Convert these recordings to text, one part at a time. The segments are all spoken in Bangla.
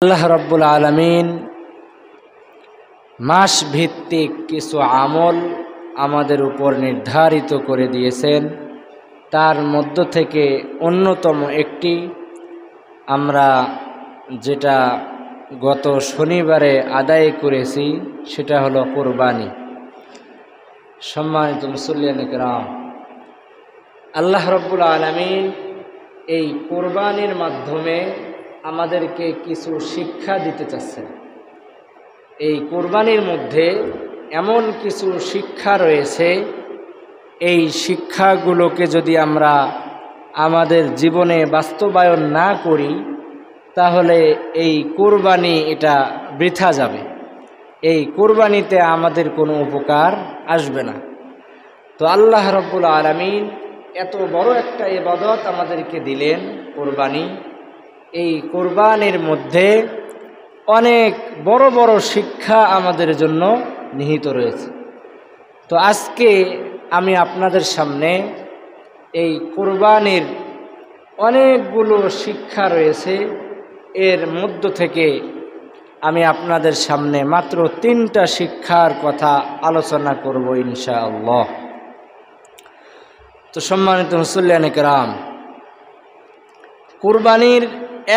আল্লাহ রাব্বুল আলামিন মাস ভিত্তিক কিছু আমল আমাদের উপর নির্ধারিত করে দিয়েছেন। তার মধ্য থেকে অন্যতম একটি আমরা যেটা গত শনিবারে আদায় করেছি সেটা হলো কুরবানি। সম্মানিত মুসল্লিয়ান কিরাম, আল্লাহ রাব্বুল আলামিন এই কুরবানির মাধ্যমে আমাদেরকে কিছু শিক্ষা দিতে চাচ্ছেন। এই কুরবানির মধ্যে এমন কিছু শিক্ষা রয়েছে, এই শিক্ষাগুলোকে যদি আমরা আমাদের জীবনে বাস্তবায়ন না করি তাহলে এই কুরবানি এটা বৃথা যাবে। এই কুরবানিতে আমাদের কোনো উপকার আসবে না। তো আল্লাহ রাব্বুল আলামিন এত বড় একটা ইবাদত আমাদেরকে দিলেন কুরবানি। এই কুরবানির মধ্যে অনেক বড় বড় শিক্ষা আমাদের জন্য নিহিত রয়েছে। তো আজকে আমি আপনাদের সামনে এই কুরবানির অনেকগুলো শিক্ষা রয়েছে, এর মধ্য থেকে আমি আপনাদের সামনে মাত্র 3টা শিক্ষার কথা আলোচনা করব ইনশাআল্লাহ। তো সম্মানিত মুসল্লিয়ান কিরাম, কুরবানির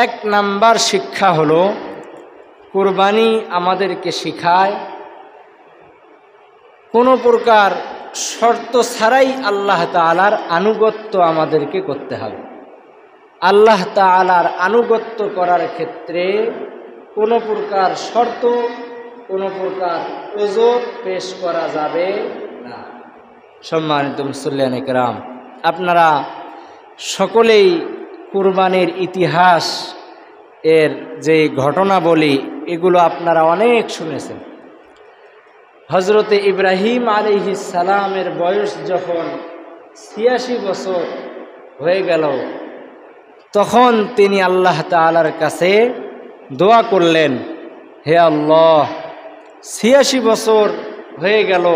1 নাম্বার শিক্ষা হলো, কুরবানি আমাদেরকে শিখায় কোনো প্রকার শর্ত ছাড়াই আল্লাহ তাআলার আনুগত্য আমাদেরকে করতে হবে। আল্লাহ তাআলার আনুগত্য করার ক্ষেত্রে কোনো প্রকার শর্ত, কোনো প্রকার ওজর পেশ করা যাবে না। সম্মানিত মুসল্লিয়ান কিরাম, আপনারা সকলেই কুরবানির ইতিহাস এর যে ঘটনাবলী এগুলো আপনারা অনেক শুনেছেন। হজরতে ইব্রাহিম আলাইহিস সালামের বয়স যখন 86 বছর হয়ে গেল, তখন তিনি আল্লাহ তাআলার কাছে দোয়া করলেন, হে আল্লাহ, 86 বছর হয়ে গেল,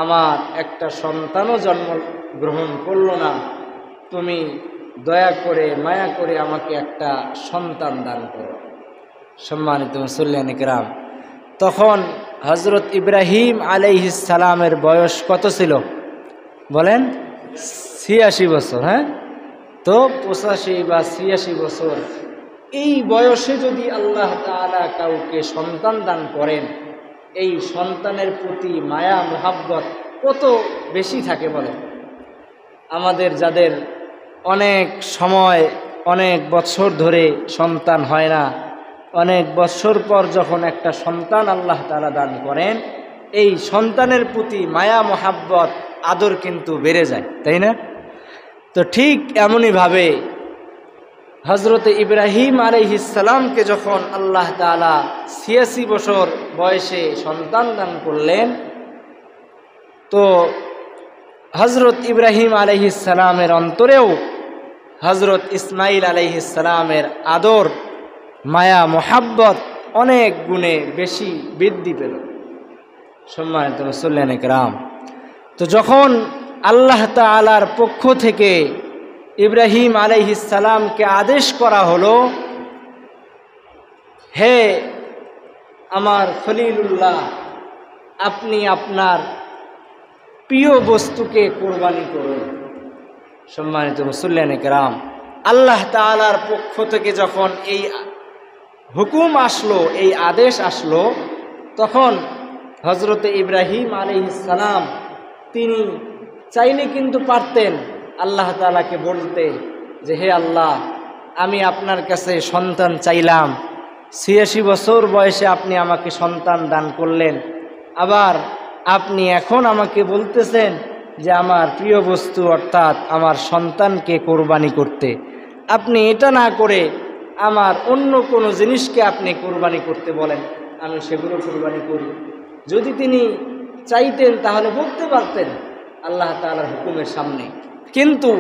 আমার একটা সন্তানও জন্মগ্রহণ করলো না, তুমি দয়া করে মায়া করে আমাকে একটা সন্তান দান করো। সম্মানিত মুসল্লিয়ান কিরাম, তখন হজরত ইব্রাহিম আলাইহিস সালামের বয়স কত ছিল বলেন? 86 বছর। হ্যাঁ, তো 85 বা 86 বছর এই বয়সে যদি আল্লাহ তাআলা কাউকে সন্তান দান করেন, এই সন্তানের প্রতি মায়া মোহাব্বত কত বেশি থাকে বলেন। আমাদের যাদের অনেক সময় অনেক বছর ধরে সন্তান হয় না, অনেক বছর পর যখন একটা সন্তান আল্লাহ তাআলা দান করেন, এই সন্তানের প্রতি মায়া মোহাব্বত আদর কিন্তু বেড়ে যায়, তাই না? তো ঠিক এমনইভাবে হজরতে ইব্রাহিম আলাইহিস সালামকে যখন আল্লাহ তাআলা 86 বছর বয়সে সন্তান দান করলেন, তো হজরত ইব্রাহিম আলাইহিস সালামের অন্তরেও হজরত ইসমাইল আলাইহিস সালামের আদর মায়া মোহাব্বত অনেক গুণে বেশি বৃদ্ধি পেল। সম্মানিত মুসল্লিয়ান কিরাম, তো যখন আল্লাহ তাআলার পক্ষ থেকে ইব্রাহিম আলাইহিস সালামকে আদেশ করা হলো, হে আমার খলিলুল্লাহ, আপনি আপনার প্রিয় বস্তুকে কোরবানি করুন। সম্মানিত মুসল্লিয়ান কিরাম, আল্লাহ তাআলার পক্ষ থেকে যখন এই হুকুম আসলো, এই আদেশ আসলো, তখন হজরতে ইব্রাহিম আলাইহিস সালাম তিনি চাইলে কিন্তু পারতেন আল্লাহ তাআলাকে বলতে যে, হে আল্লাহ, আমি আপনার কাছে সন্তান চাইলাম, 86 বছর বয়সে আপনি আমাকে সন্তান দান করলেন, আবার আপনি এখন আমাকে বলতেছেন যে আমার প্রিয় বস্তু অর্থাৎ আমার সন্তানকে কোরবানি করতে। আপনি এটা না করে আমার অন্য কোনো জিনিসকে আপনি কোরবানি করতে বলেন, আমি সেগুলো কোরবানি করি। যদি তিনি চাইতেন তাহলে বলতে পারতেন আল্লাহ তাআলার হুকুমের সামনে, কিন্তু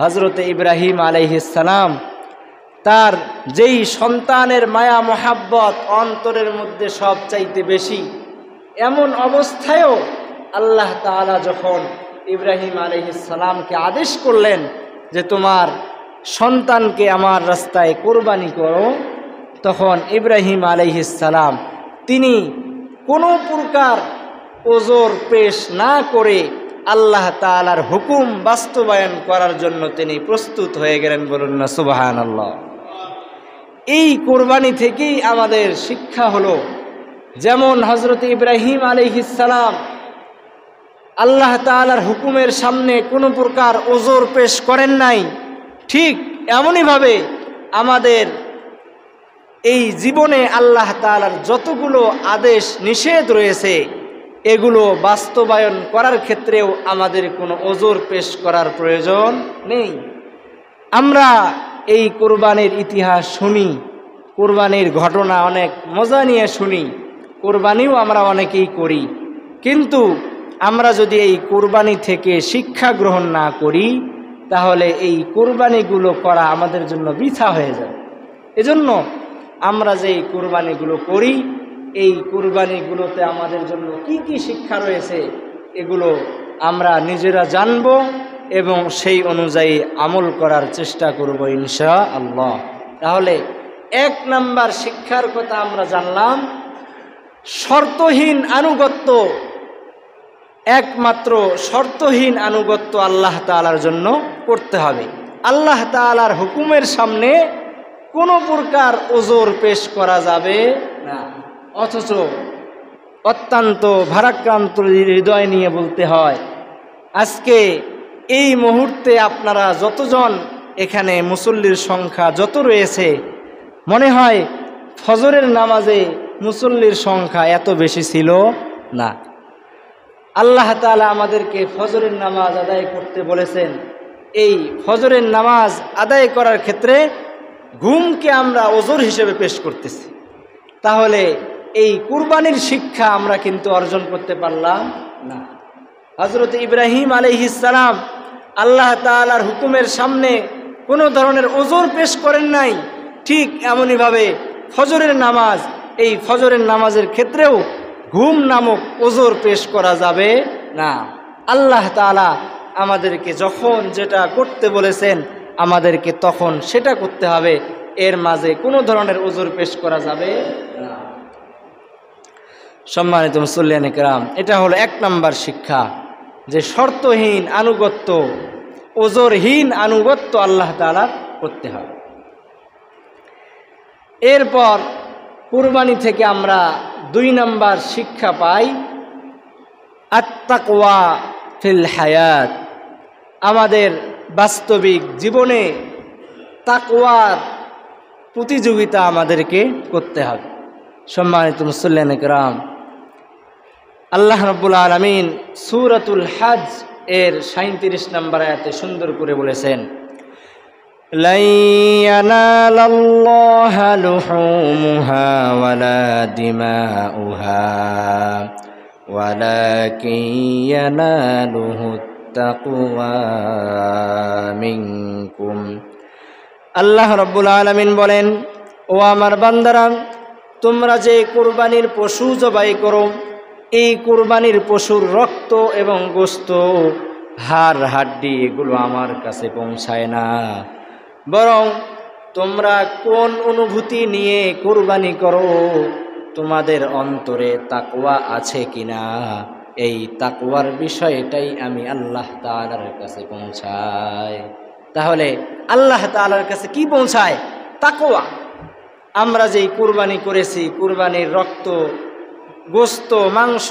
হজরতে ইব্রাহিম আলাইহিস সালাম তার যেই সন্তানের মায়া মোহাব্বত অন্তরের মধ্যে সব চাইতে বেশি, এমন অবস্থায়ও আল্লাহ তাআলা যখন ইব্রাহিম আলাইহিস সালামকে আদেশ করলেন যে তোমার সন্তানকে আমার রাস্তায় কোরবানি করো, তখন ইব্রাহিম আলাইহিস সালাম তিনি কোনো প্রকার ওজর পেশ না করে আল্লাহ তাআলার হুকুম বাস্তবায়ন করার জন্য তিনি প্রস্তুত হয়ে গেলেন। বলুন না সুবহানাল্লাহ। এই কোরবানি থেকেই আমাদের শিক্ষা হলো, যেমন হযরত ইব্রাহিম আলাইহিস সালাম আল্লাহ তাআলার হুকুমের সামনে কোনো প্রকার ওজর পেশ করেন নাই, ঠিক এমনইভাবে আমাদের এই জীবনে আল্লাহ তাআলার যতগুলো আদেশ নিষেধ রয়েছে এগুলো বাস্তবায়ন করার ক্ষেত্রেও আমাদের কোনো ওজর পেশ করার প্রয়োজন নেই। আমরা এই কোরবানির ইতিহাস শুনি, কোরবানির ঘটনা অনেক মজা নিয়ে শুনি, কোরবানিও আমরা অনেকেই করি, কিন্তু আমরা যদি এই কোরবানি থেকে শিক্ষা গ্রহণ না করি তাহলে এই কোরবানিগুলো করা আমাদের জন্য বৃথা হয়ে যাবে। এজন্য আমরা যে এই কোরবানিগুলো করি, এই কোরবানিগুলোতে আমাদের জন্য কি কি শিক্ষা রয়েছে এগুলো আমরা নিজেরা জানব এবং সেই অনুযায়ী আমল করার চেষ্টা করব ইনশাআল্লাহ। তাহলে 1 নাম্বার শিক্ষার কথা আমরা জানলাম, শর্তহীন আনুগত্য, একমাত্র শর্তহীন আনুগত্য আল্লাহ তাআলার জন্য করতে হবে। আল্লাহ তাআলার হুকুমের সামনে কোনো প্রকার ওজর পেশ করা যাবে না। অথচ অত্যন্ত ভারাক্রান্ত হৃদয় নিয়ে বলতে হয়, আজকে এই মুহূর্তে আপনারা যতজন এখানে মুসল্লির সংখ্যা যত রয়েছে, মনে হয় ফজরের নামাজে মুসল্লির সংখ্যা এত বেশি ছিল না। আল্লাহ তাআলা আমাদেরকে ফজরের নামাজ আদায় করতে বলেছেন। এই ফজরের নামাজ আদায় করার ক্ষেত্রে ঘুমকে আমরা ওজর হিসেবে পেশ করতেছি। তাহলে এই কুরবানির শিক্ষা আমরা কিন্তু অর্জন করতে পারলাম না। হযরত ইব্রাহিম আলাইহিস সালাম আল্লাহ তাআলার হুকুমের সামনে কোনো ধরনের ওজর পেশ করেন নাই, ঠিক এমনইভাবে ফজরের নামাজ, এই ফজরের নামাজের ক্ষেত্রেও ঘুম নামক ওজর পেশ করা যাবে না। আল্লাহ তাআলা আমাদেরকে যখন যেটা করতে বলেছেন আমাদেরকে তখন সেটা করতে হবে, এর মাঝে কোনো ধরনের ওজর পেশ করা যাবে না। সম্মানিত মুসল্লিয়ানে কেরাম, এটা হলো 1 নাম্বার শিক্ষা, যে শর্তহীন আনুগত্য, ওজরহীন আনুগত্য আল্লাহ তাআলা করতে হবে। এরপর কুরবানি থেকে আমরা 2 নাম্বার শিক্ষা পাই, আত-তাকওয়া ফিল হায়াত। আমাদের বাস্তবিক জীবনে তাকওয়ার প্রতিযোগিতা আমাদেরকে করতে হবে। সম্মানিত মুসল্লিয়ানে কেরাম, আল্লাহ রাব্বুল আলামিন সূরাতুল হজ এর 37 নম্বর আয়াতে সুন্দর করে বলেছেন, লা ইয়ানালাল্লাহা লুহুমুহা ওয়ালা দিমাউহা ওয়ালাকিন ইয়ানালুহুত তাকওয়া মিনকুম। আল্লাহ রাব্বুল আলামিন বলেন, ও আমার বান্দারা, তোমরা যে কুরবানির পশু জবাই করো, এই কুরবানির পশুর রক্ত এবং গোশত, হাড় হাড্ডি এগুলো আমার কাছে পৌঁছায় না, বরং তোমরা কোন অনুভূতি নিয়ে কুরবানি করো, তোমাদের অন্তরে তাকওয়া আছে কিনা, এই তাকওয়ার বিষয়টাই আমি আল্লাহ তাআলার কাছে পৌঁছাই। তাহলে আল্লাহ তাআলার কাছে কি পৌঁছায়? তাকওয়া। আমরা যেই কুরবানি করেছি, কুরবানির রক্ত, গোশত, মাংস,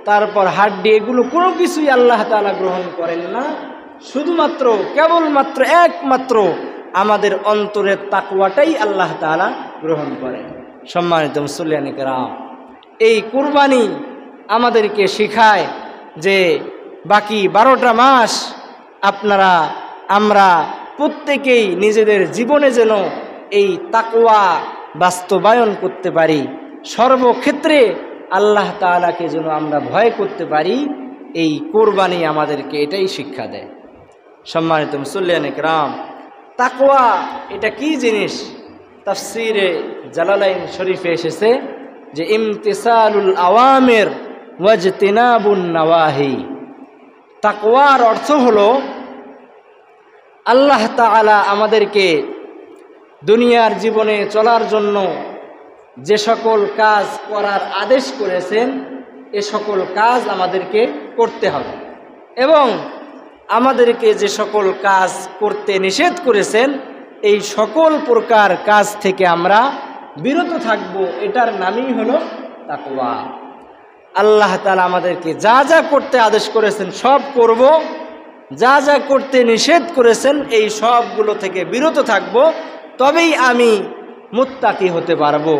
তারপর হাড্ডি, এগুলো কোনো কিছুই আল্লাহ তাআলা গ্রহণ করেন না, শুধুমাত্র কেবলমাত্র একমাত্র আমাদের অন্তরের তাকওয়াটাই আল্লাহ তাআলা গ্রহণ করেন। সম্মানিত মুসল্লিয়ানে কেরাম, এই কুরবানি আমাদেরকে শেখায় যে বাকি 12টা মাস আমরা প্রত্যেকেই নিজেদের জীবনে যেন এই তাকওয়া বাস্তবায়ন করতে পারি, সর্বক্ষেত্রে আল্লাহ তাআলাকে যেন আমরা ভয় করতে পারি। এই কুরবানি আমাদেরকে এটাই শিক্ষা দেয়। সম্মানিত মুসল্লিয়ানে কেরাম, তাকওয়া এটা কি জিনিস? তাফসীরে জালালাইন শরীফে এসেছে যে ইমতিসালুল আওয়ামির ওয়াজতিনাবুন নাওয়াহি। তাকওয়ার অর্থ হলো আল্লাহ তাআলা আমাদেরকে দুনিয়ার জীবনে চলার জন্য যে সকল কাজ করার আদেশ করেছেন এ সকল কাজ আমাদেরকে করতে হবে, এবং আমাদেরকে যে সকল কাজ করতে নিষেধ করেছেন এই সকল প্রকার কাজ থেকে আমরা বিরত থাকব। এটার নামই হলো তাকওয়া। আল্লাহ তাআলা আমাদেরকে যা যা করতে আদেশ করেছেন সব করব, যা যা করতে নিষেধ করেছেন এই সবগুলো থেকে বিরত থাকব, তবেই আমি মুত্তাকি হতে পারবো,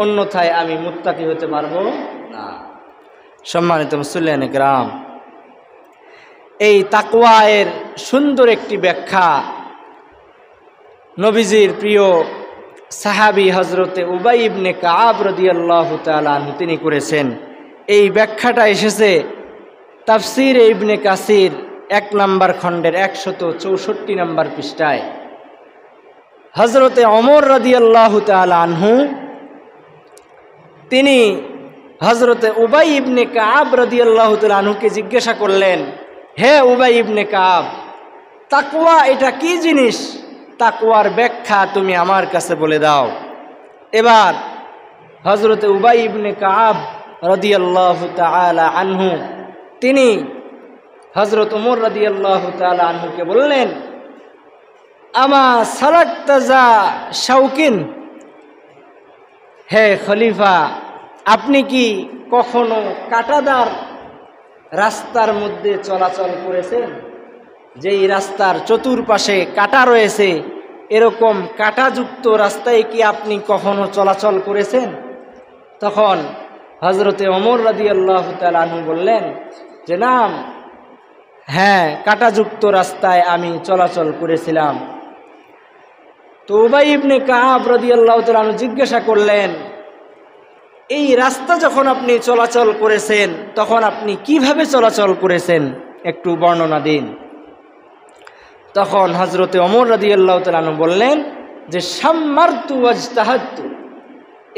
অন্যথায় আমি মুত্তাকি হতে পারবো না। সম্মানিত মুসল্লিয়ান কিরাম, এই তাকওয়ায়ের সুন্দর একটি ব্যাখ্যা নবীজির প্রিয় সাহাবী হযরতে উবাই ইবনে কাব রাদিয়াল্লাহু তাআলা আনহু তিনি করেছেন। এই ব্যাখ্যাটা এসেছে তাফসীরে ইবনে কাসির 1 নম্বর খণ্ডের 164 নম্বর পৃষ্ঠায়। হযরতে ওমর রাদিয়াল্লাহু তাআলা আনহু তিনি হযরতে উবাই ইবনে কাব রাদিয়াল্লাহু তাআলা আনহুকে জিজ্ঞাসা করলেন, হে উবাই ইবনে কাব, তাকওয়া এটা কি জিনিস? তাকওয়ার ব্যাখ্যা তুমি আমার কাছে বলে দাও। এবার হযরতে উবাই ইবনে কাব রাদিয়াল্লাহু তাআলা আনহু তিনি হযরত ওমর রাদিয়াল্লাহু তাআলা আনহুকে বললেন, আমা সালাকতাজা শাউকিন, হে খলিফা, আপনি কি কখনো কাঁটাদার রাস্তার মধ্যে চলাচল করেছেন? যেই রাস্তার চতুর্পাশে কাঁটা রয়েছে এরকম কাঁটাযুক্ত রাস্তায় কি আপনি কখনো চলাচল করেছেন? তখন হযরতে ওমর রাদিয়াল্লাহু তাআলা আনহু বললেন যে নাম, হ্যাঁ, কাঁটাযুক্ত রাস্তায় আমি চলাচল করেছিলাম। তো উবাই ইবনে কাব রাদিয়াল্লাহু তাআলা আনহু জিজ্ঞাসা করলেন, এই রাস্তা যখন আপনি চলাচল করেছেন তখন আপনি কিভাবে চলাচল করেছেন একটু বর্ণনা দিন। তখন হযরতে ওমর রাদিয়াল্লাহু তাআলা আনহু বললেন যে শাম্মারতু ওয়াজতাহাদতু,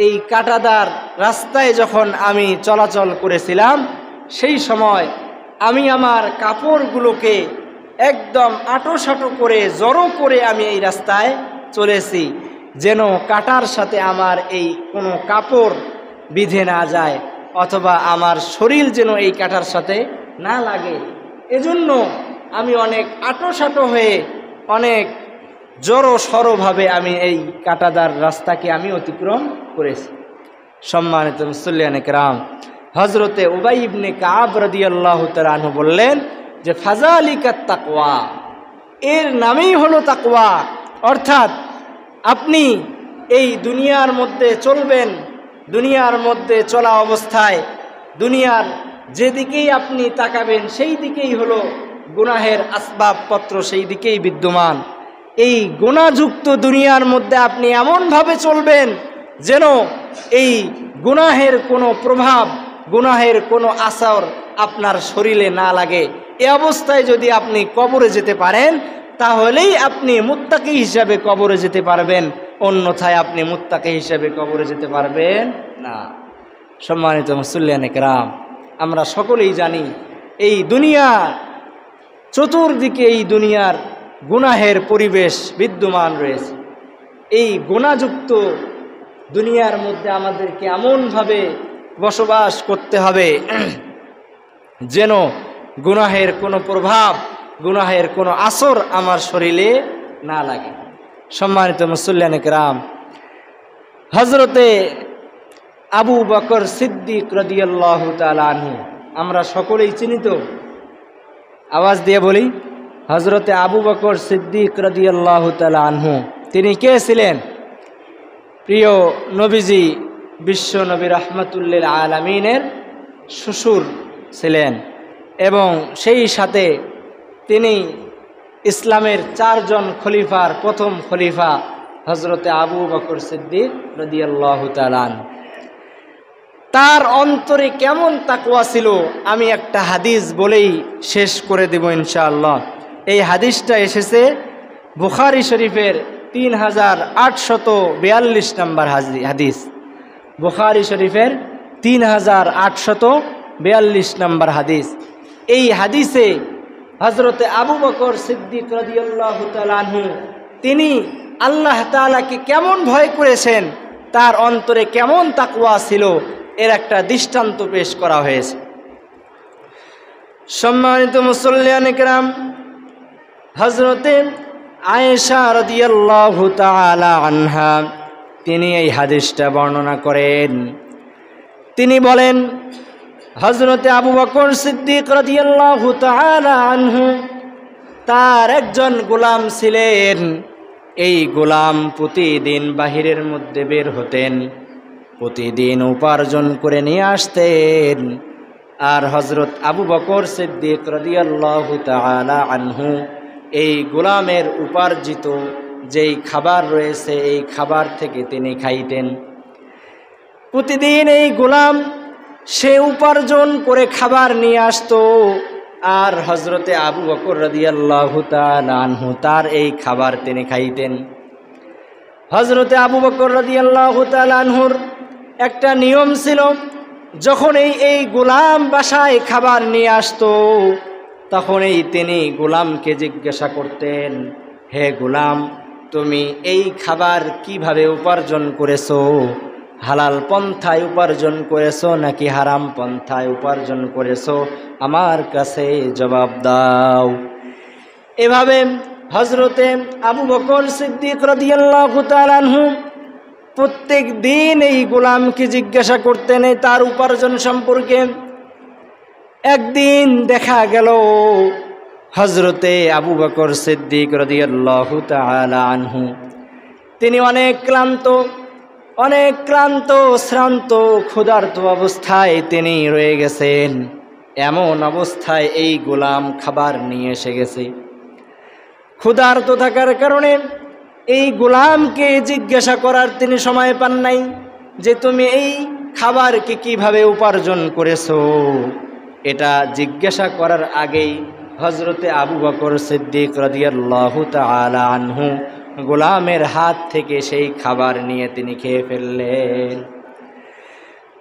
এই কাঁটাদার রাস্তায় যখন আমি চলাচল করেছিলাম সেই সময় আমি আমার কাপড়গুলোকে একদম আঁটোসাঁটো করে জড়ো করে আমি এই রাস্তায় চলেছি, যেন কাঁটার সাথে আমার এই কোনো কাপড় বিধে না যায় অথবা আমার শরীর যেন এই কাঁটার সাথে না লাগে। এজন্য আমি অনেক আঁটোসাঁটো হয়ে অনেক জড়ো সরোভাবে আমি এই কাঁটাদার রাস্তাকে আমি অতিক্রম করেছি। সম্মানিত মুসল্লিয়ান কিরাম, হযরতে উবাই ইবনে কাব রাদিয়াল্লাহু তাআলা আনহু বললেন যে ফাযালিকাত তাকওয়া, এর নামই হলো তাকওয়া। অর্থাৎ আপনি এই দুনিয়ার মধ্যে চলবেন, দুনিয়ার মধ্যে চলা অবস্থায় দুনিয়ার যেদিকেই আপনি তাকাবেন সেই দিকেই হলো গুনাহের আসবাবপত্র, সেই দিকেই বিদ্যমান। এই গুনাহযুক্ত দুনিয়ার মধ্যে আপনি এমনভাবে চলবেন যেন এই গুনাহের কোনো প্রভাব, গুনাহের কোনো আসর আপনার শরীরে না লাগে। এ অবস্থায় যদি আপনি কবরে যেতে পারেন তাহলেই আপনি মুত্তাকি হিসাবে কবরে যেতে পারবেন, অন্যথায় আপনি মুত্তাকি হিসাবে কবরে যেতে পারবেন না। সম্মানিত মুসল্লিয়ান কিরাম, আমরা সকলেই জানি এই দুনিয়া চতুর্দিকে এই দুনিয়ার গুনাহের পরিবেশ বিদ্যমান রয়েছে। এই গুনাহযুক্ত দুনিয়ার মধ্যে আমাদেরকে এমনভাবে বসবাস করতে হবে যেন গুনাহের কোনো প্রভাব, গুনাহের কোনো আসর আমার শরীরে না লাগে। সম্মানিত মুসল্লিয়ান কিরাম, হযরতে আবু বকর সিদ্দিক রাদিয়াল্লাহু তাআলা আনহু আমরা সকলেই চিনি তো, আওয়াজ দিয়ে বলি, হযরতে আবু বকর সিদ্দিক রাদিয়াল্লাহু তাআলা আনহু তিনি কে ছিলেন? প্রিয় নবীজি বিশ্ব নবী রাহমাতুল্লিল আলামিনের শ্বশুর ছিলেন, এবং সেই সাথে তিনি ইসলামের 4 জন খলিফার প্রথম খলিফা হযরতে আবু বকর সিদ্দিক রাদিয়াল্লাহু তাআলা আনহু। তার অন্তরে কেমন তাকওয়া ছিল আমি একটা হাদিস বলেই শেষ করে দেব ইনশাআল্লাহ। এই হাদিসটা এসেছে বুখারী শরীফের 3842 নম্বর হাদিস। বুখারী শরীফের 3842 নম্বর হাদিস। এই হাদিসে হযরতে আবু বকর সিদ্দিক রাদিয়াল্লাহু তাআলা আনহু তিনি আল্লাহ তাআলাকে কেমন ভয় করেছেন, তার অন্তরে কেমন তাকওয়া ছিল, এর একটা দৃষ্টান্ত পেশ করা হয়েছে। সম্মানিত মুসল্লিয়ান কিরাম, হযরতে আয়েশা রাদিয়াল্লাহু তাআলা আনহা তিনি এই হাদিসটা বর্ণনা করেন। তিনি বলেন, হযরতে আবু বকর সিদ্দিক রাদিয়াল্লাহু তাআলা আনহু তার একজন গোলাম ছিলেন। এই গোলাম প্রতিদিন বাহিরের মধ্যে বের হতেন, প্রতিদিন উপার্জন করে নিয়ে আসতেন। আর হযরত আবু বকর সিদ্দিক রাদিয়াল্লাহু তাআলা আনহু এই গোলামের উপার্জিত যেই খাবার রয়েছে এই খাবার থেকে তিনি খাইতেন। প্রতিদিন এই গোলাম সে উপার্জন করে খাবার নিয়ে আসতো, আর হযরতে আবু বকর রাদিয়াল্লাহু তাআলা আনহু তার এই খাবার তিনি খাইতেন। হযরতে আবু বকর রাদিয়াল্লাহু তাআলা আনহুর একটা নিয়ম ছিল, যখন এই গোলাম বাসায় খাবার নিয়ে আসতো তখনই তিনি গোলামকে জিজ্ঞাসা করতেন, হে গোলাম, তুমি এই খাবার কিভাবে উপার্জন করেছো? হালাল পন্থায় উপার্জন করেছো নাকি হারাম পন্থায় উপার্জন করেছো? আমার কাছে জবাব দাও। এভাবে হযরতে আবু বকর সিদ্দিক রাদিয়াল্লাহু তাআলা আনহু প্রত্যেক দিন এই গোলামকে জিজ্ঞাসা করতেন তার উপার্জন সম্পর্কে। একদিন দেখা গেল হযরতে আবু বকর সিদ্দিক রাদিয়াল্লাহু তাআলা আনহু তিনি অনেক ক্লান্ত শ্রান্ত ক্ষুধার্ত অবস্থায় তিনি রয়ে গেছেন। এমন অবস্থায় এই গোলাম খাবার নিয়ে এসে গেছে। ক্ষুধার্ত থাকার কারণে এই গোলামকে জিজ্ঞাসা করার তিনি সময় পান নাই যে তুমি এই খাবারকে কিভাবে উপার্জন করেছো। এটা জিজ্ঞাসা করার আগেই হযরতে আবু বকর সিদ্দিক রাদিয়াল্লাহু তাআলা আনহু গোলামের হাত থেকে সেই খাবার নিয়ে তিনি খেয়ে ফেললেন।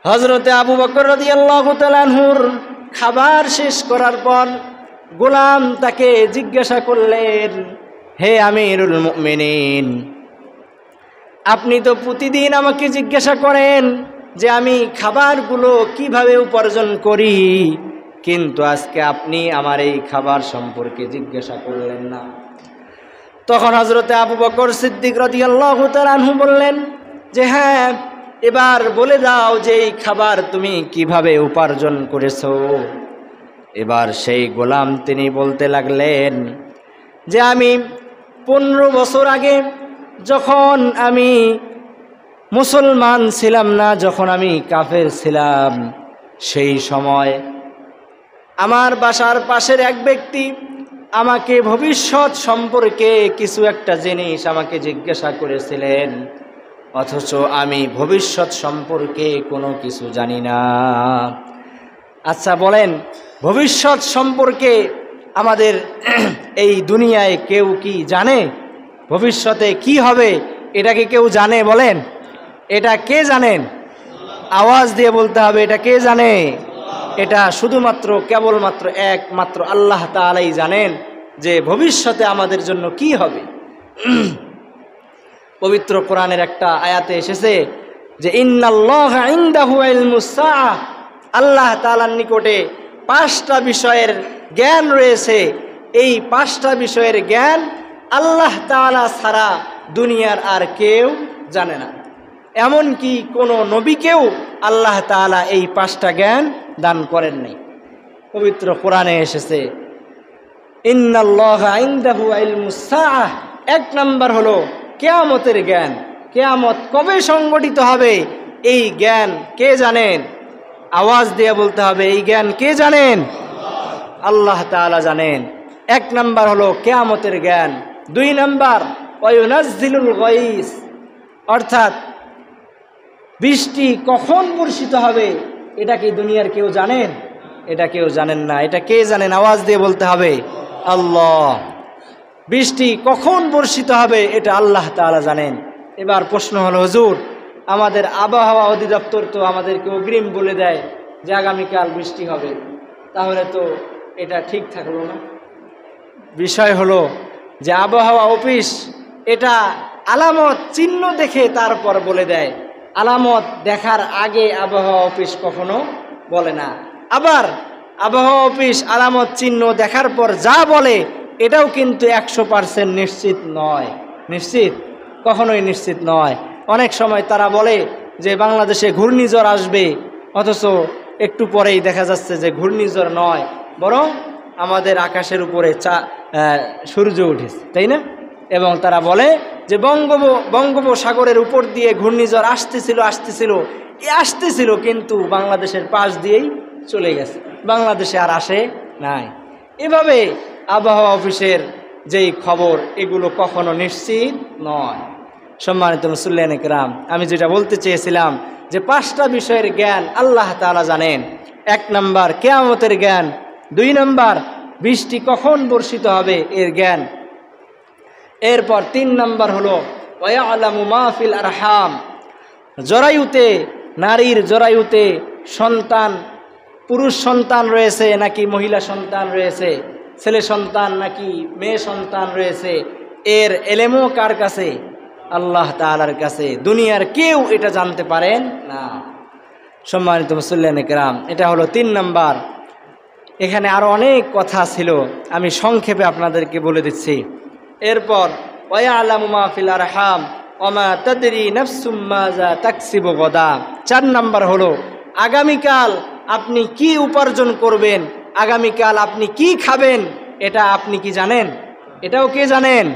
হযরতে আবু বকর রাদিয়াল্লাহু তাআলা আনহুর খাবার শেষ করার পর গোলাম তাকে জিজ্ঞাসা করলেন, হে আমিরুল মুমিনিন, আপনি তো প্রতিদিন আমাকে জিজ্ঞাসা করেন যে আমি খাবারগুলো কিভাবে উপার্জন করি, কিন্তু আজকে আপনি আমার এই খাবার সম্পর্কে জিজ্ঞাসা করলেন না। তখন হযরতে আবু বকর সিদ্দিক রাদিয়াল্লাহু তাআলা আনহু বললেন যে হ্যাঁ, এবার বলে দাও যে এই খাবার তুমি কিভাবে উপার্জন করেছো। এবার সেই গোলাম তিনি বলতে লাগলেন যে আমি 15 বছর আগে যখন আমি মুসলমান ছিলাম না, যখন আমি কাফের ছিলাম, সেই সময় আমার বাসার পাশের এক ব্যক্তি আমাকে ভবিষ্যৎ সম্পর্কে কিছু একটা জিনিস আমাকে জিজ্ঞাসা করেছিলেন, অথচ আমি ভবিষ্যৎ সম্পর্কে কোনো কিছু জানি না। আচ্ছা বলেন, ভবিষ্যৎ সম্পর্কে আমাদের এই দুনিয়ায় কেউ কি জানে? ভবিষ্যতে কি হবে এটা কি কেউ জানে? বলেন, এটা কে জানেন? আওয়াজ দিয়ে বলতে হবে, এটা কে জানে? এটা শুধুমাত্র কেবলমাত্র একমাত্র আল্লাহ তাআলাই জানেন যে ভবিষ্যতে আমাদের জন্য কি হবে। পবিত্র কোরআনের একটা আয়াতে এসেছে যে ইন্নাল্লাহা ইনদাহু ইলমুস সাআহ, আল্লাহ তাআলার নিকটে 5টা বিষয়ের জ্ঞান রয়েছে। এই 5টা বিষয়ের জ্ঞান আল্লাহ তাআলা ছাড়া দুনিয়ার আর কেউ জানে না। এমনকি কোনো নবীকেও আল্লাহ তাআলা এই 5টা জ্ঞান দান করেন নাই। পবিত্র কোরআনে এসেছে ইন্নাল্লাহা ইনদাহু ইলমুস সাআহ, 1 নম্বর হলো কিয়ামতের জ্ঞান। কিয়ামত কবে সংগঠিত হবে এই জ্ঞান কে জানেন? আওয়াজ দিয়ে বলতে হবে, এই জ্ঞান কে জানেন? আল্লাহ তাআলা জানেন। 1 নম্বর হলো কিয়ামতের জ্ঞান। 2 নম্বর ওয়ায়ুনাজ্জিলুল গায়স, অর্থাৎ বৃষ্টি কখন বর্ষিত হবে এটা কি দুনিয়ার কেউ জানেন? এটা কেউ জানেন না। এটা কে জানেন? আওয়াজ দিয়ে বলতে হবে আল্লাহ। বৃষ্টি কখন বর্ষিত হবে এটা আল্লাহ তাআলা জানেন। এবার প্রশ্ন হলো, হুজুর আমাদের আবহাওয়া অধিদপ্তর তো আমাদেরকে অগ্রিম বলে দেয় যে আগামীকাল বৃষ্টি হবে, তাহলে তো এটা ঠিক থাকলো না। বিষয় হলো যে আবহাওয়া অফিস এটা আলামত চিহ্ন দেখে তারপর বলে দেয়। আলামত দেখার আগে আবহাওয়া অফিস কখনো বলে না। আবার আবহাওয়া অফিস আলামত চিহ্ন দেখার পর যা বলে এটাও কিন্তু 100% নিশ্চিত নয়, নিশ্চিত কখনোই নিশ্চিত নয়। অনেক সময় তারা বলে যে বাংলাদেশে ঘূর্ণিঝড় আসবে, অথচ একটু পরেই দেখা যাচ্ছে যে ঘূর্ণিঝড় নয়, বরং আমাদের আকাশের উপরে সূর্য উঠেছে, তাই না? এবং তারা বলে যে বঙ্গোপসাগরের উপর দিয়ে ঘূর্ণিঝড় আসতেছিল কিন্তু বাংলাদেশের পাশ দিয়েই চলে গেছে, বাংলাদেশে আর আসে নাই। এভাবে আবহাওয়া অফিসের যেই খবর এগুলো কখনো নিশ্চিত নয়। সম্মানিত মুসল্লিয়ান কিরাম, আমি যেটা বলতে চেয়েছিলাম যে 5টা বিষয়ের জ্ঞান আল্লাহ তাআলা জানেন। 1 নাম্বার কিয়ামতের জ্ঞান, 2 নাম্বার বৃষ্টি কখন বর্ষিত হবে এর জ্ঞান, এরপর 3 নাম্বার হলো ওয়ায়ালামু মা ফিল আরহাম, জরায়ুতে, নারীর জরায়ুতে সন্তান, পুরুষ সন্তান রয়েছে নাকি মহিলা সন্তান রয়েছে, ছেলে সন্তান নাকি মেয়ে সন্তান রয়েছে, এর এলেমও কার কাছে? আল্লাহ তাআলার কাছে। দুনিয়ার কেউ এটা জানতে পারেন না। সম্মানিত মুসল্লিয়ান কিরাম, এটা হলো 3 নাম্বার। এখানে আরো অনেক কথা ছিল, আমি সংক্ষেপে আপনাদেরকে বলে দিচ্ছি। এরপর ওয়ায়ালামু মা ফিল আরহাম ওমা তাদরি নাফসুম মাজা তাকসিবু গাদা। 4 নাম্বার হলো আগামীকাল আপনি কি উপার্জন করবেন, আগামীকাল আপনি কি খাবেন, এটা আপনি কি জানেন? এটাও কে জানেন?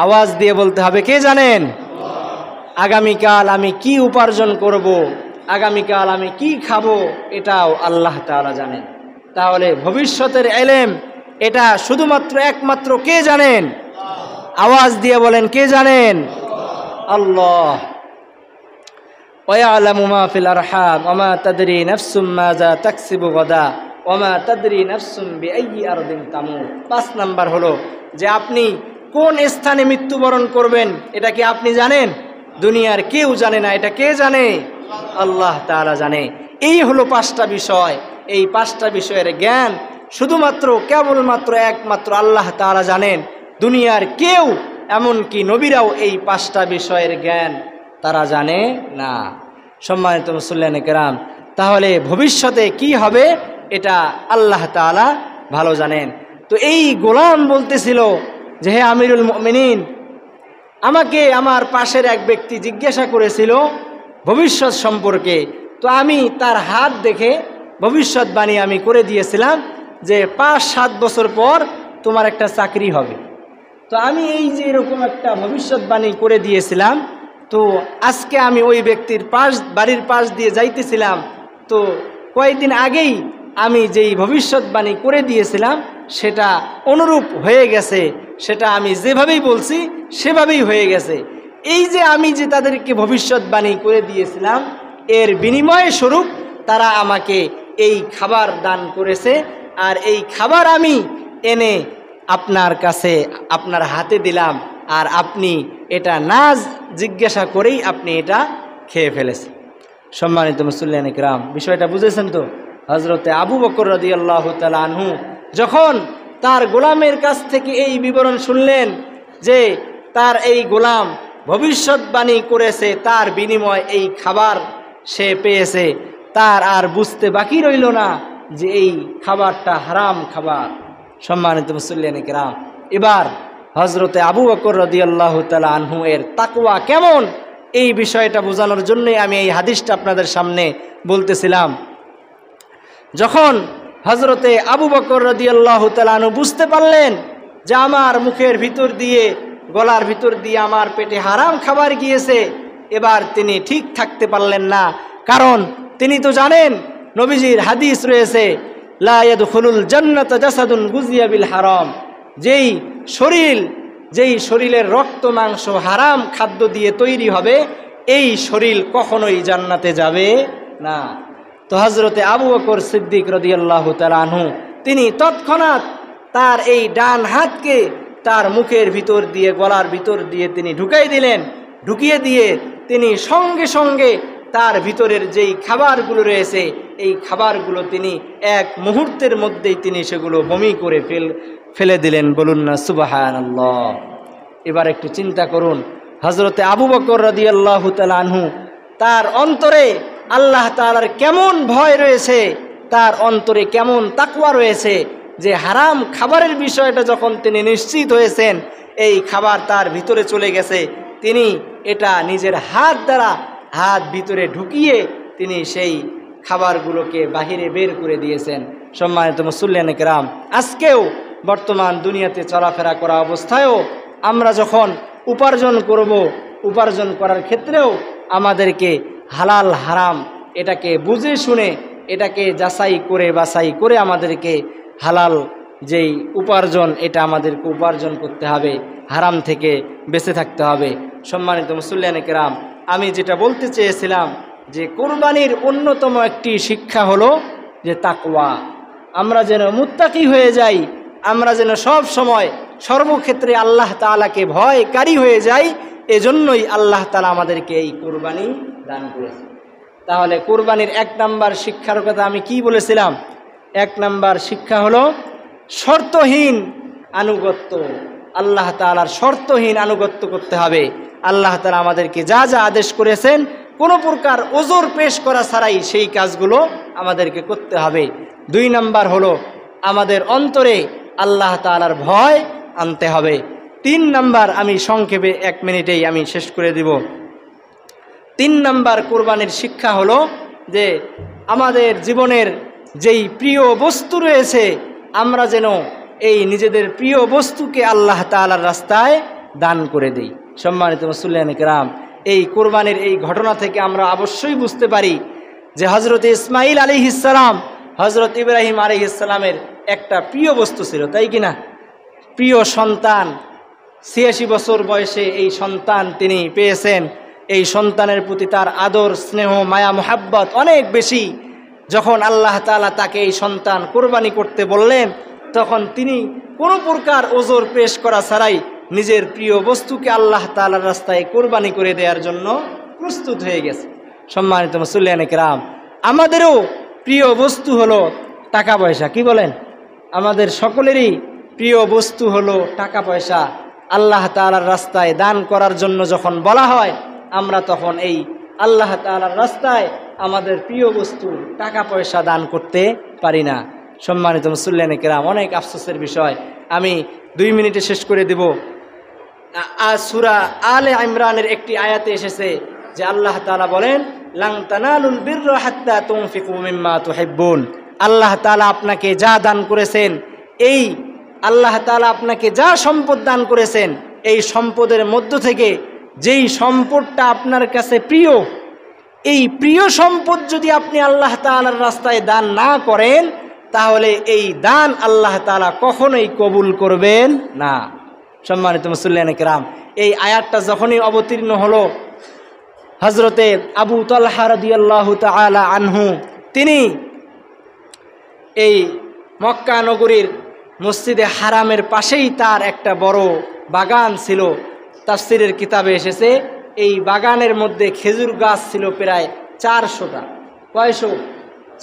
আওয়াজ দিয়ে বলতে হবে, কে জানেন? আগামীকাল আমি কি উপার্জন করব, আগামীকাল আমি কি খাবো, এটাও আল্লাহ তাআলা জানেন। তাহলে ভবিষ্যতের ইলম এটা শুধুমাত্র একমাত্র কে জানেন? আওয়াজ দিয়ে বলেন, কে জানেন? আল্লাহ। ওয়ায়ালামু মা ফিল আরহাম ওমা তাদরি নাফসুম মাজা তাকসিবু গাদা ওমা তাদরি নাফসুম বিআইয়ি আরদিন তামুত। 5 নাম্বার হলো যে আপনি কোন স্থানে মৃত্যুবরণ করবেন এটা কি আপনি জানেন? দুনিয়ার কেউ জানে না, এটা কে জানে? আল্লাহ তাআলা জানে। এই হলো 5টা বিষয়। এই 5টা বিষয়ের জ্ঞান শুধুমাত্র কেবলমাত্র একমাত্র আল্লাহ তাআলা জানেন। দুনিয়ার কেউ, এমনকি নবীরাও এই 5টা বিষয়ের জ্ঞান তারা জানে না। সম্মানিত মুসল্লিয়ান কিরাম, তাহলে ভবিষ্যতে কি হবে এটা আল্লাহ তাআলা ভালো জানেন। তো এই গোলাম বলতেছিল যে হে আমিরুল মুমিনিন, আমাকে আমার পাশের এক ব্যক্তি জিজ্ঞাসা করেছিল ভবিষ্যৎ সম্পর্কে, তো আমি তার হাত দেখে ভবিষ্যৎবাণী আমি করে দিয়েছিলাম যে 5-7 বছর পর তোমার একটা চাকরি হবে। তো আমি এই যে এরকম একটা ভবিষ্যৎবাণী করে দিয়েছিলাম, তো আজকে আমি ওই ব্যক্তির বাড়ির পাশ দিয়ে যাইতেছিলাম, তো কয়েকদিন আগেই আমি যেই ভবিষ্যৎবাণী করে দিয়েছিলাম সেটা অনুরূপ হয়ে গেছে, সেটা আমি যেভাবেই বলছি সেভাবেই হয়ে গেছে। এই যে আমি যে তাদেরকে ভবিষ্যৎবাণী করে দিয়েছিলাম এর বিনিময় স্বরূপ তারা আমাকে এই খাবার দান করেছে, আর এই খাবার আমি এনে আপনার কাছে আপনার হাতে দিলাম, আর আপনি এটা না জিজ্ঞাসা করেই আপনি এটা খেয়ে ফেলেছেন। সম্মানিত মুসল্লিয়ান কিরাম, বিষয়টা বুঝেছেন তো? হযরতে আবু বকর রাদিয়াল্লাহু তাআলা আনহু যখন তার গোলামের কাছ থেকে এই বিবরণ শুনলেন যে তার এই গোলাম ভবিষ্যৎবাণী করেছে, তার বিনিময় এই খাবার সে পেয়েছে, তার আর বুঝতে বাকি রইল না যে এই খাবারটা হারাম খাবার। সম্মানিত মুসল্লিয়ান কিরাম, এবার হযরতে আবু বকর রাদিয়াল্লাহু তাআলা আনহু এর তাকওয়া কেমন এই বিষয়টা বোঝানোর জন্যই আমি এই হাদিসটা আপনাদের সামনে বলতেছিলাম। যখন হযরতে আবু বকর রাদিয়াল্লাহু তাআলা আনহু বুঝতে পারলেন যে আমার মুখের ভিতর দিয়ে, গলার ভিতর দিয়ে আমার পেটে হারাম খাবার গিয়েছে, এবার তিনি ঠিক থাকতে পারলেন না। কারণ তিনি তো জানেন নবীজির হাদিস রয়েছে, লা ইয়াদখুলুল জান্নাতা জাসাদুন গুজিয়া বিল হারাম, যেই শরীরের রক্ত মাংস হারাম খাদ্য দিয়ে তৈরি হবে এই শরীর কখনোই জান্নাতে যাবে না। তো হযরতে আবু বকর সিদ্দিক রাদিয়াল্লাহু তাআলা আনহু তিনি তৎক্ষণাৎ তার এই ডান হাতকে তার মুখের ভিতর দিয়ে, গলার ভিতর দিয়ে তিনি ঢুকাই দিলেন। ঢুকিয়ে দিয়ে তিনি সঙ্গে সঙ্গে তার ভিতরের যেই খাবারগুলো রয়েছে এই খাবারগুলো তিনি এক মুহূর্তের মধ্যেই তিনি সেগুলো বমি করে ফেলে দিলেন। বলুন না সুবহানাল্লাহ। এবার একটু চিন্তা করুন, হযরতে আবু বকর রাদিয়াল্লাহু তাআলা আনহু, তার অন্তরে আল্লাহ তাআলার কেমন ভয় রয়েছে, তার অন্তরে কেমন তাকওয়া রয়েছে, যে হারাম খাবারের বিষয়টা যখন তিনি নিশ্চিত হয়েছেন এই খাবার তার ভিতরে চলে গেছে, তিনি এটা নিজের হাত দ্বারা হাত ভিতরে ঢুকিয়ে তিনি সেই খাবারগুলোকে বাহিরে বের করে দিয়েছেন। সম্মানিত মুসল্লিয়ানে কেরাম, আজকেও বর্তমান দুনিয়াতে চলাফেরা করা অবস্থায়ও আমরা যখন উপার্জন করব, উপার্জন করার ক্ষেত্রেও আমাদেরকে হালাল হারাম এটাকে বুঝে শুনে, এটাকে যাচাই করে বাছাই করে আমাদেরকে হালাল যেই উপার্জন এটা আমাদেরকে উপার্জন করতে হবে, হারাম থেকে বেঁচে থাকতে হবে। সম্মানিত মুসল্লিয়ানে কেরাম, আমি যেটা বলতে চেয়েছিলাম যে কোরবানির অন্যতম একটি শিক্ষা হলো যে তাকওয়া। আমরা যেন মুত্তাকি হয়ে যাই, আমরা যেন সব সময় সর্বক্ষেত্রে আল্লাহ তাআলাকে ভয়কারী হয়ে যাই, এজন্যই আল্লাহ তাআলা আমাদেরকে এই কোরবানি দান করেছে। তাহলে কোরবানির 1 নাম্বার শিক্ষার কথা আমি কি বলেছিলাম? 1 নাম্বার শিক্ষা হলো শর্তহীন আনুগত্য। আল্লাহ তাআলার শর্তহীন আনুগত্য করতে হবে। আল্লাহ তাআলা আমাদেরকে যা যা আদেশ করেছেন কোনো প্রকার ওজর পেশ করা ছাড়াই সেই কাজগুলো আমাদেরকে করতে হবে। 2 নাম্বার হলো আমাদের অন্তরে আল্লাহ তাআলার ভয় আনতে হবে। 3 নাম্বার আমি সংক্ষেপে 1 মিনিটেই আমি শেষ করে দিব। 3 নাম্বার কোরবানির শিক্ষা হলো যে আমাদের জীবনের যেই প্রিয় বস্তু রয়েছে আমরা যেন এই নিজেদের প্রিয় বস্তুকে আল্লাহ তাআলার রাস্তায় দান করে দিই। সম্মানিত মুসল্লিয়ানে কেরাম, এই কোরবানির এই ঘটনা থেকে আমরা অবশ্যই বুঝতে পারি যে হযরত ইসমাঈল আলাইহিস সালাম, হযরত ইব্রাহিম আলাইহিস সালামের একটা প্রিয় বস্তু ছিল, তাই কি না? প্রিয় সন্তান, 86 বছর বয়সে এই সন্তান তিনি পেয়েছেন। এই সন্তানের প্রতি তার আদর, স্নেহ, মায়া, মোহাব্বত অনেক বেশি। যখন আল্লাহ তাআলা তাকে এই সন্তান কোরবানি করতে বললেন, তখন তিনি কোনো প্রকার ওজর পেশ করা ছাড়াই নিজের প্রিয় বস্তুকে আল্লাহ তাআলার রাস্তায় কোরবানি করে দেওয়ার জন্য প্রস্তুত হয়ে গেছে। সম্মানিত মুসল্লিয়ানে কেরাম, আমাদেরও প্রিয় বস্তু হলো টাকা পয়সা। কি বলেন? আমাদের সকলেরই প্রিয় বস্তু হলো টাকা পয়সা। আল্লাহ তাআলার রাস্তায় দান করার জন্য যখন বলা হয়, আমরা তখন এই আল্লাহ তাআলার রাস্তায় আমাদের প্রিয় বস্তু টাকা পয়সা দান করতে পারি না। সম্মানিত মুসল্লিয়ানে কেরাম, অনেক আফসোসের বিষয়। আমি 2 মিনিটে শেষ করে দেব। সূরা আলে ইমরানের একটি আয়াতে এসেছে যে আল্লাহ তাআলা বলেন, লান তানালুল বিররা হাত্তা তুনফিকু মিম্মা তুহিব্বুন। আল্লাহ তাআলা আপনাকে যা দান করেছেন, এই আল্লাহ তাআলা আপনাকে যা সম্পদ দান করেছেন, এই সম্পদের মধ্য থেকে যেই সম্পদটা আপনার কাছে প্রিয়, এই প্রিয় সম্পদ যদি আপনি আল্লাহ তাআলার রাস্তায় দান না করেন, তাহলে এই দান আল্লাহ তাআলা কখনোই কবুল করবেন না। সম্মানিত মুসল্লিয়ানে কেরাম, এই আয়াতটা যখনই অবতীর্ণ হলো, হযরতে আবু তালহা রাদিয়াল্লাহু তাআলা আনহু তিনি এই মক্কা নগরীর মসজিদে হারামের পাশেই তার একটা বড় বাগান ছিল। তাফসীরের কিতাবে এসেছে এই বাগানের মধ্যে খেজুর গাছ ছিল প্রায় 400টা। কয়শো?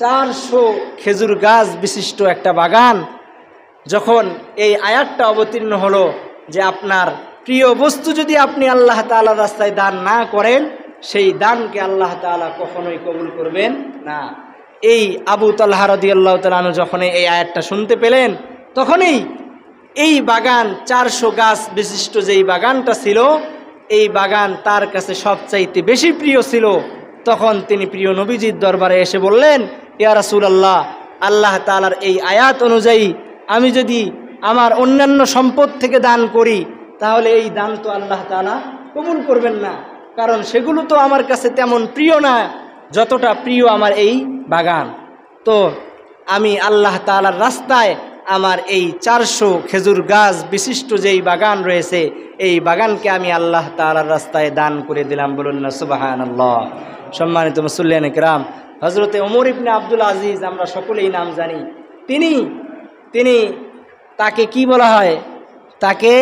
400 খেজুর গাছ বিশিষ্ট একটা বাগান। যখন এই আয়াতটা অবতীর্ণ হলো যে আপনার প্রিয় বস্তু যদি আপনি আল্লাহ তাআলার রাস্তায় দান না করেন, সেই দানকে আল্লাহ তাআলা কখনোই কবুল করবেন না। এই আবু তালহা রাদিয়াল্লাহু তাআলা আনহু যখন এই আয়াতটা শুনতে পেলেন, তখনই এই বাগান 400 গাছ বিশিষ্ট যেই বাগানটা ছিল, এই বাগান তার কাছে সবচাইতে বেশি প্রিয় ছিল। তখন তিনি প্রিয় নবীজির দরবারে এসে বললেন, ইয়া রাসূলুল্লাহ, আল্লাহ তাআলার এই আয়াত অনুযায়ী আমি যদি আমার অন্যান্য সম্পদ থেকে দান করি, তাহলে এই দান তো আল্লাহ তাআলা কবুল করবেন না, কারণ সেগুলো তো আমার কাছে তেমন প্রিয় না যতটা প্রিয় আমার এই বাগান। তো আমি আল্লাহ তাআলার রাস্তায় আমার এই 400 খেজুর গাছ বিশিষ্ট যেই বাগান রয়েছে, এই বাগানকে আমি আল্লাহ তাআলার রাস্তায় দান করে দিলাম। বলুন না সুবহানাল্লাহ। সম্মানিত মুসল্লিয়ানে কেরাম, হযরতে ওমর ইবনে আব্দুল আজিজ, আমরা সকলেই নাম জানি, তিনি তাকে কি বলা হয়? তাকে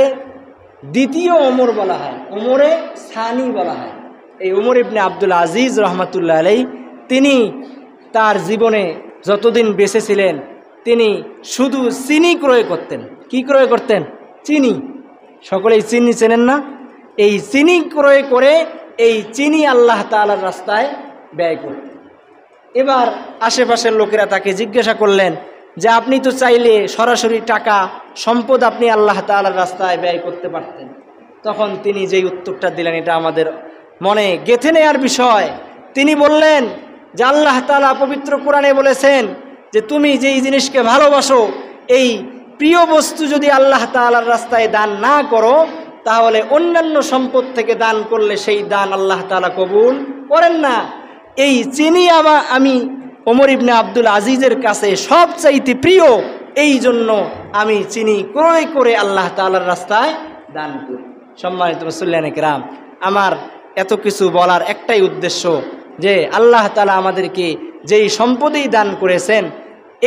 দ্বিতীয় ওমর বলা হয়, ওমরে সানি বলা হয়। এই ওমর ইবনে আব্দুল আজিজ রহমাতুল্লাহ আলাইহি তিনি তার জীবনে যতদিন বেঁচে ছিলেন, তিনি শুধু চিনি ক্রয় করতেন। কি ক্রয় করতেন? চিনি। সকলেই চিনি চেনেন না? এই চিনি ক্রয় করে এই চিনি আল্লাহ তাআলার রাস্তায় ব্যয় করতেন। এবার আশেপাশের লোকেরা তাকে জিজ্ঞাসা করলেন যে আপনি তো চাইলে সরাসরি টাকা সম্পদ আপনি আল্লাহ তাআলার রাস্তায় ব্যয় করতে পারতেন। তখন তিনি যেই উত্তরটা দিলেন এটা আমাদের মনে গেঁথে নেয়ার বিষয়। তিনি বললেন যে আল্লাহ তাআলা পবিত্র কোরআনে বলেছেন যে তুমি যেই জিনিসকে ভালোবাসো এই প্রিয় বস্তু যদি আল্লাহ তাআলার রাস্তায় দান না করো তাহলে অন্যান্য সম্পদ থেকে দান করলে সেই দান আল্লাহ তাআলা কবুল করেন না। এই চিনি আমি ওমর ইবনে আব্দুল আজিজের কাছে সবচাইতে প্রিয়, এই জন্য আমি চিনি ক্রয় করে আল্লাহ তাআলার রাস্তায় দান করি। সম্মানিত মুসল্লিয়ানে কেরাম, আমার এত কিছু বলার একটাই উদ্দেশ্য যে আল্লাহ তাআলা আমাদেরকে যেই সম্পদেই দান করেছেন,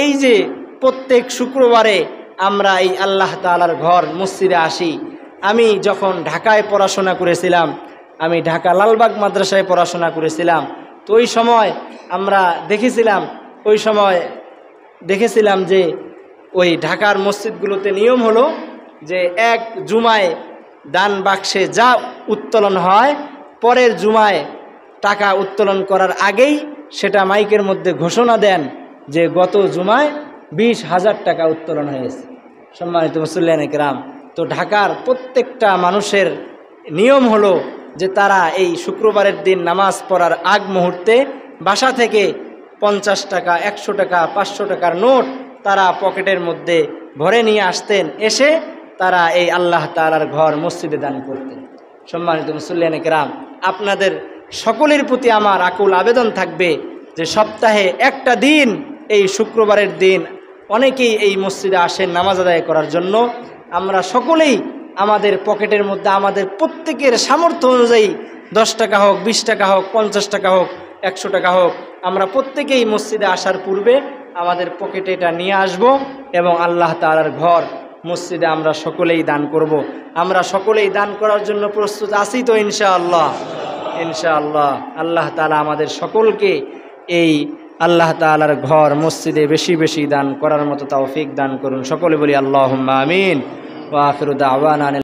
এই যে প্রত্যেক শুক্রবারে আমরা এই আল্লাহ তাআলার ঘর মসজিদে আসি। আমি যখন ঢাকায় পড়াশোনা করেছিলাম, আমি ঢাকা লালবাগ মাদ্রাসায় পড়াশোনা করেছিলাম, তো ওই সময় আমরা দেখেছিলাম যে ওই ঢাকার মসজিদগুলোতে নিয়ম হলো যে এক জুমায় দান বাক্সে যা উত্তোলন হয় পরের জুমায় টাকা উত্তোলন করার আগেই সেটা মাইকের মধ্যে ঘোষণা দেন যে গত জুমায় 20,000 টাকা উত্তোলন হয়েছে। সম্মানিত মুসল্লিয়ানে কেরাম, তো ঢাকার প্রত্যেকটা মানুষের নিয়ম হলো যে তারা এই শুক্রবারের দিন নামাজ পড়ার আগ মুহূর্তে বাসা থেকে 50 টাকা, 100 টাকা, 500 টাকার নোট তারা পকেটের মধ্যে ভরে নিয়ে আসতেন, এসে তারা এই আল্লাহ তাআলার ঘর মসজিদে দান করতেন। সম্মানিত মুসল্লিয়ানে কেরাম, আপনাদের সকলের প্রতি আমার আকুল আবেদন থাকবে যে সপ্তাহে একটা দিন, এই শুক্রবারের দিন অনেকেই এই মসজিদে আসেন নামাজ আদায় করার জন্য। আমরা সকলেই আমাদের পকেটের মধ্যে আমাদের প্রত্যেকের সামর্থ্য অনুযায়ী 10 টাকা হোক, 20 টাকা হোক, 50 টাকা হোক, 100 টাকা হোক, আমরা প্রত্যেকেই মসজিদে আসার পূর্বে আমাদের পকেটে এটা নিয়ে আসব এবং আল্লাহ তাআলার ঘর মসজিদে আমরা সকলেই দান করব। আমরা সকলেই দান করার জন্য প্রস্তুত আছি তো ইনশাআল্লাহ? ইনশাআল্লাহ। আল্লাহ তাআলা আমাদের সকলকে এই আল্লাহ তাআলার ঘর মসজিদে বেশি বেশি দান করার মতো তৌফিক দান করুন। সকলে বলি আল্লাহুম্মা আমিন। ওয়া আখিরু দাওয়ানা।